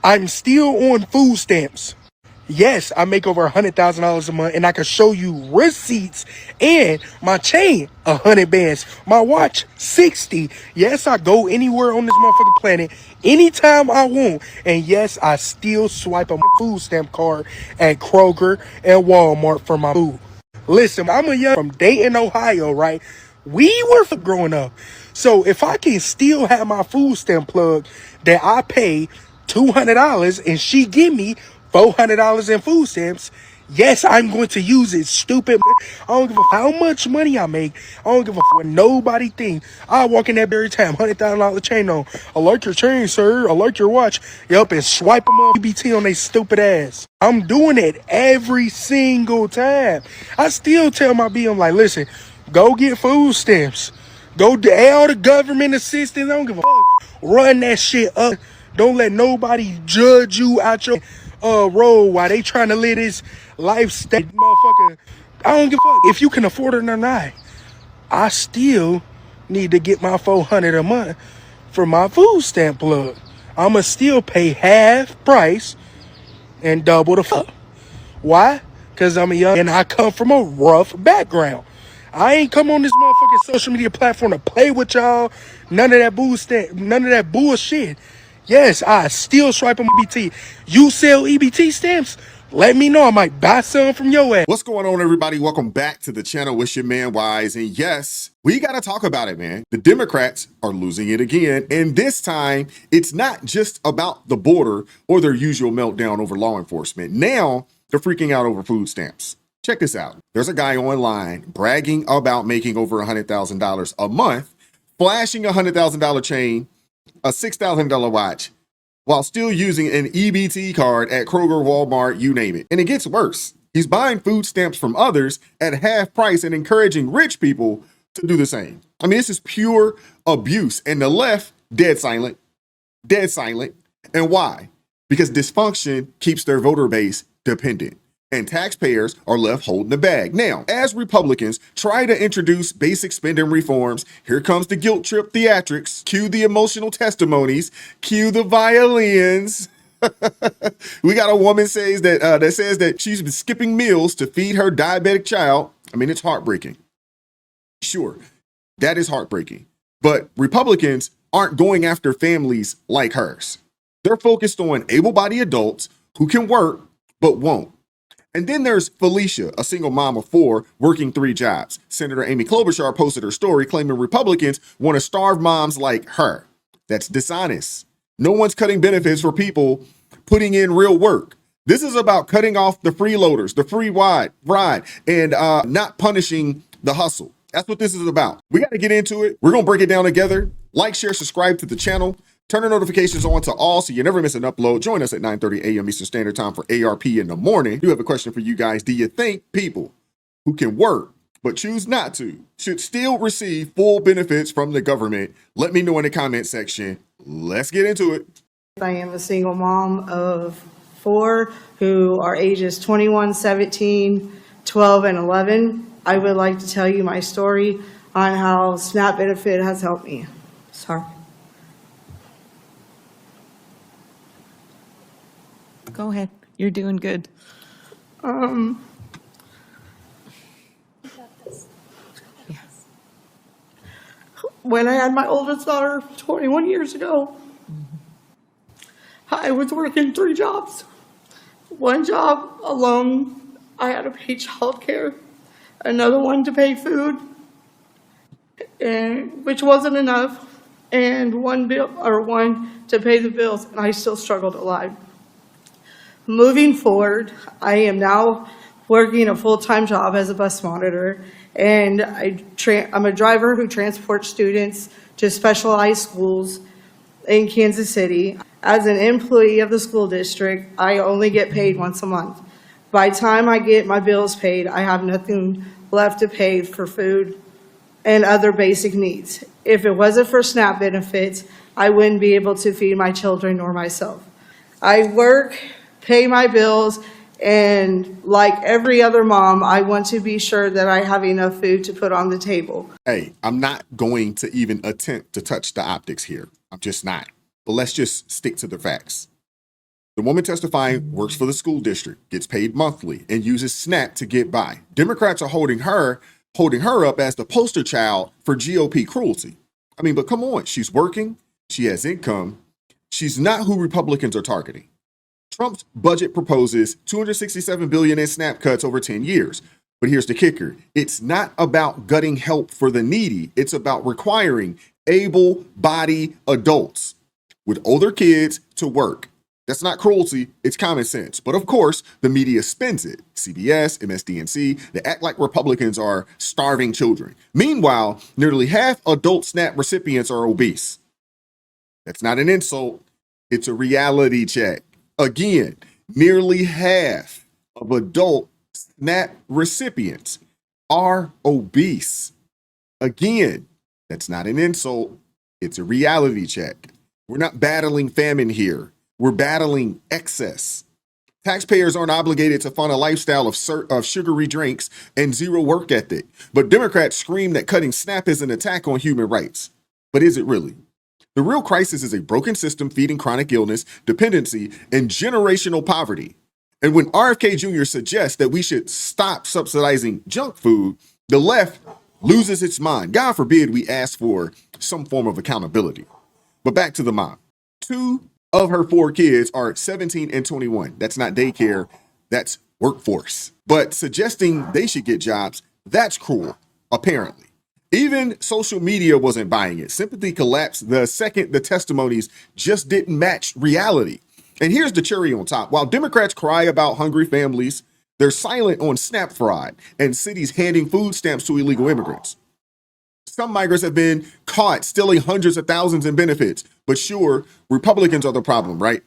I'm still on food stamps. Yes, I make over $100,000 a month, and I can show you receipts. And my chain, 100 bands. My watch, 60. Yes, I go anywhere on this motherfucking planet anytime I want. And yes, I still swipe a food stamp card at Kroger and Walmart for my food. Listen, I'm a young from Dayton, Ohio, right? We were for growing up. So if I can still have my food stamp plug that I pay $200 and she give me $400 in food stamps, yes, I'm going to use it, stupid. I don't give a how much money I make. I don't give a what nobody think. I walk in that every time, $100,000 chain on. I like your chain, sir. I like your watch. Yup, and swipe them up EBT on they stupid ass. I'm doing it every single time. I still tell my BM like, listen, go get food stamps. Go to all the government assistance. I don't give a fuck. Run that shit up. Don't let nobody judge you out your road while they trying to live this lifestyle, motherfucker. I don't give a fuck if you can afford it or not. I still need to get my $400 a month for my food stamp plug. I'ma still pay half price and double the fuck. Why? Because I'm a young and I come from a rough background. I ain't come on this motherfucking social media platform to play with y'all. None of that bullshit. Yes, I still swipe on EBT. You sell EBT stamps? Let me know. I might buy some from your ass. What's going on, everybody? Welcome back to the channel. It's your man Wise, and yes, we got to talk about it, man. The Democrats are losing it again, and this time it's not just about the border or their usual meltdown over law enforcement. Now they're freaking out over food stamps. Check this out. There's a guy online bragging about making over $100,000 a month, flashing a $100,000 chain, a $6,000 watch, while still using an EBT card at Kroger, Walmart, you name it. And it gets worse. He's buying food stamps from others at half price and encouraging rich people to do the same. I mean, this is pure abuse. And the left, dead silent. Dead silent. And why? Because dysfunction keeps their voter base dependent, and taxpayers are left holding the bag. Now, as Republicans try to introduce basic spending reforms, here comes the guilt trip theatrics. Cue the emotional testimonies. Cue the violins. We got a woman says that she's been skipping meals to feed her diabetic child. I mean, it's heartbreaking. Sure, that is heartbreaking. But Republicans aren't going after families like hers. They're focused on able-bodied adults who can work but won't. And then there's Felicia, a single mom of 4 working 3 jobs. Senator Amy Klobuchar posted her story claiming Republicans want to starve moms like her. That's dishonest. No one's cutting benefits for people putting in real work. This is about cutting off the freeloaders, the free ride, and not punishing the hustle. That's what this is about. We got to get into it. We're going to break it down together. Like, share, subscribe to the channel. Turn the notifications on to all so you never miss an upload. Join us at 9:30 a.m. Eastern Standard Time for ARP in the morning. I do have a question for you guys. Do you think people who can work but choose not to should still receive full benefits from the government? Let me know in the comment section. Let's get into it. I am a single mom of 4 who are ages 21, 17, 12, and 11. I would like to tell you my story on how SNAP benefit has helped me. Sorry. Go ahead. You're doing good. Yes. When I had my oldest daughter 21 years ago, I was working 3 jobs. One job alone, I had to pay childcare. Another one to pay food, and which wasn't enough, and one to pay the bills, and I still struggled a lot. Moving forward, I am now working a full-time job as a bus monitor, and I'm a driver who transports students to specialized schools in Kansas City. As an employee of the school district, I only get paid once a month. By the time I get my bills paid, I have nothing left to pay for food and other basic needs. If it wasn't for SNAP benefits, I wouldn't be able to feed my children or myself. I work, pay my bills, and like every other mom, I want to be sure that I have enough food to put on the table. Hey, I'm not going to even attempt to touch the optics here. I'm just not. But let's just stick to the facts. The woman testifying works for the school district, gets paid monthly, and uses SNAP to get by. Democrats are holding her up as the poster child for GOP cruelty. I mean, but come on, she's working, she has income. She's not who Republicans are targeting. Trump's budget proposes $267 billion in SNAP cuts over 10 years. But here's the kicker. It's not about gutting help for the needy. It's about requiring able-bodied adults with older kids to work. That's not cruelty, it's common sense. But of course, the media spins it. CBS, MSDNC, they act like Republicans are starving children. Meanwhile, nearly half adult SNAP recipients are obese. That's not an insult, it's a reality check. Again, nearly half of adult SNAP recipients are obese. Again, that's not an insult, it's a reality check. We're not battling famine here. We're battling excess. Taxpayers aren't obligated to fund a lifestyle of sugary drinks and zero work ethic. But Democrats scream that cutting SNAP is an attack on human rights. But is it really? The real crisis is a broken system feeding chronic illness, dependency, and generational poverty. And when RFK Jr. suggests that we should stop subsidizing junk food, the left loses its mind. God forbid we ask for some form of accountability. But back to the mom. 2 of her 4 kids are 17 and 21. That's not daycare, that's workforce. But suggesting they should get jobs, that's cruel, apparently. Even social media wasn't buying it. Sympathy collapsed the second the testimonies just didn't match reality. And here's the cherry on top. While Democrats cry about hungry families, they're silent on SNAP fraud and cities handing food stamps to illegal immigrants. Some migrants have been caught stealing hundreds of thousands in benefits. But sure, Republicans are the problem, right?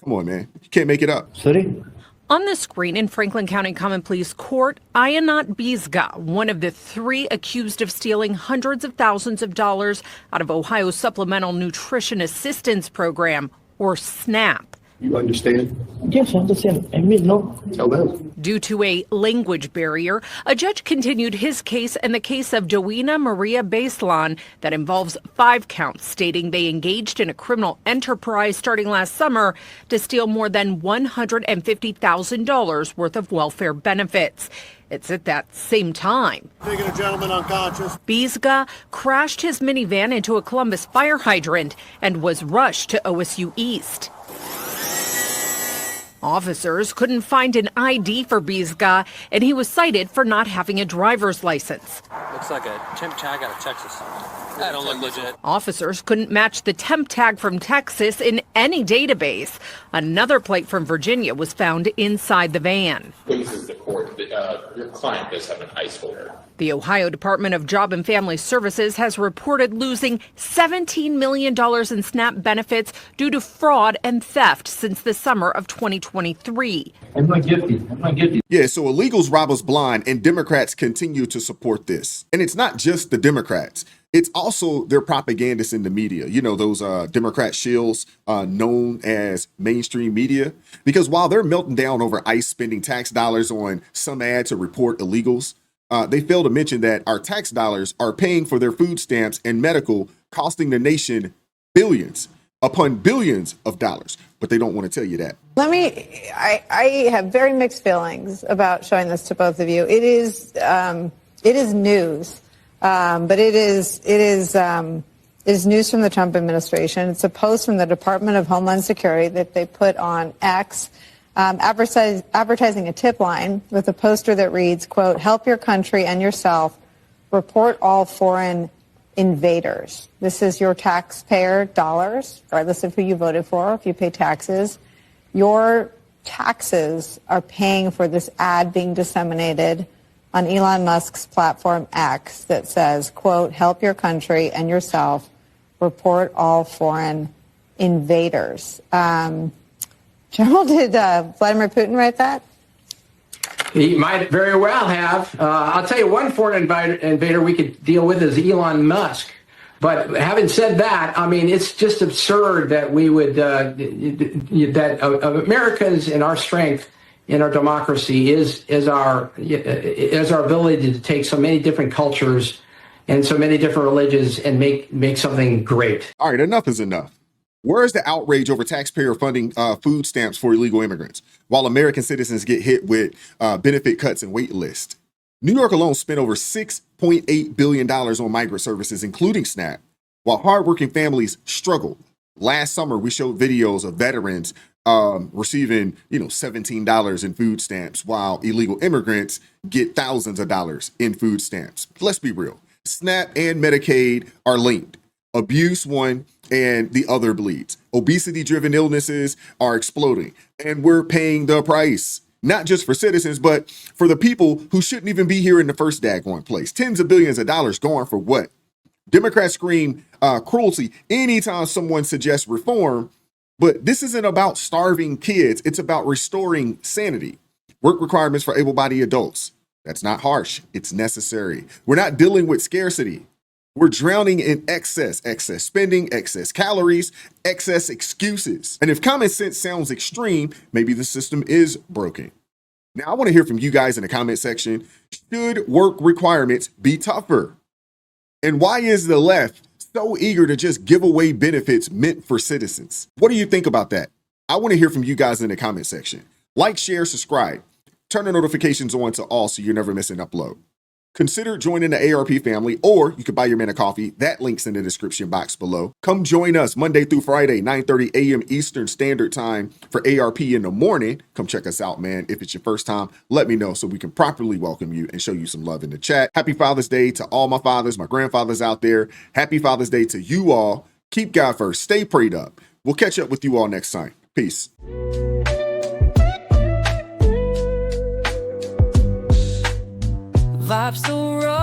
Come on, man. You can't make it up. City? On the screen in Franklin County Common Pleas Court, Ayanat Bizga, one of the 3 accused of stealing hundreds of thousands of dollars out of Ohio's Supplemental Nutrition Assistance Program, or SNAP. You understand? Yes, I understand. I mean, no. Tell them. Due to a language barrier, a judge continued his case and the case of Dowena Maria Baselan that involves 5 counts, stating they engaged in a criminal enterprise starting last summer to steal more than $150,000 worth of welfare benefits. It's at that same time taking a gentleman unconscious. Bizga crashed his minivan into a Columbus fire hydrant and was rushed to OSU East. Officers couldn't find an ID for Bizga, and he was cited for not having a driver's license. Looks like a temp tag out of Texas. That don't look legit. Officers couldn't match the temp tag from Texas in any database. Another plate from Virginia was found inside the van. Pleases the court that your client does have an ICE holder. The Ohio Department of Job and Family Services has reported losing $17 million in SNAP benefits due to fraud and theft since the summer of 2023. I'm not guilty. Yeah, so illegals rob us blind, and Democrats continue to support this. And it's not just the Democrats. It's also their propagandists in the media. You know, those Democrat shills known as mainstream media. Because while they're melting down over ICE spending tax dollars on some ad to report illegals, they fail to mention that our tax dollars are paying for their food stamps and medical, costing the nation billions upon billions of dollars. But they don't want to tell you that. I have very mixed feelings about showing this to both of you. It is news, but it is news from the Trump administration. It's a post from the Department of Homeland Security that they put on X, advertising a tip line with a poster that reads, quote, "Help your country and yourself. Report all foreign invaders." This is your taxpayer dollars, regardless of who you voted for. If you pay taxes, your taxes are paying for this ad being disseminated on Elon Musk's platform X that says, quote, "Help your country and yourself. Report all foreign invaders." General, did Vladimir Putin write that? He might very well have. I'll tell you one foreign invader we could deal with is Elon Musk. But having said that, I mean, it's just absurd that we would, that Americans and our strength in our democracy is our ability to take so many different cultures and so many different religions and make something great. All right, enough is enough. Where is the outrage over taxpayer funding food stamps for illegal immigrants, while American citizens get hit with benefit cuts and wait lists? New York alone spent over $6.8 billion on migrant services, including SNAP, while hardworking families struggle. Last summer, we showed videos of veterans receiving, $17 in food stamps, while illegal immigrants get thousands of dollars in food stamps. Let's be real. SNAP and Medicaid are linked. Abuse one and the other bleeds. Obesity-driven illnesses are exploding, and we're paying the price. Not just for citizens, but for the people who shouldn't even be here in the first daggone place. Tens of billions of dollars gone for what? Democrats scream cruelty anytime someone suggests reform, but this isn't about starving kids. It's about restoring sanity. Work requirements for able-bodied adults. That's not harsh. It's necessary. We're not dealing with scarcity. We're drowning in excess spending, excess calories, excess excuses. And if common sense sounds extreme, maybe the system is broken. Now, I want to hear from you guys in the comment section. Should work requirements be tougher? And why is the left so eager to just give away benefits meant for citizens? What do you think about that? I want to hear from you guys in the comment section. Like, share, subscribe. Turn the notifications on to all so you never miss an upload. Consider joining the ARP family, or you could buy your man a coffee. That link's in the description box below. Come join us Monday through Friday, 9:30 a.m. Eastern Standard Time for ARP in the morning. Come check us out, man. If it's your first time, let me know so we can properly welcome you and show you some love in the chat. Happy Father's Day to all my fathers, my grandfathers out there. Happy Father's Day to you all. Keep God first. Stay prayed up. We'll catch up with you all next time. Peace. Vibes so raw.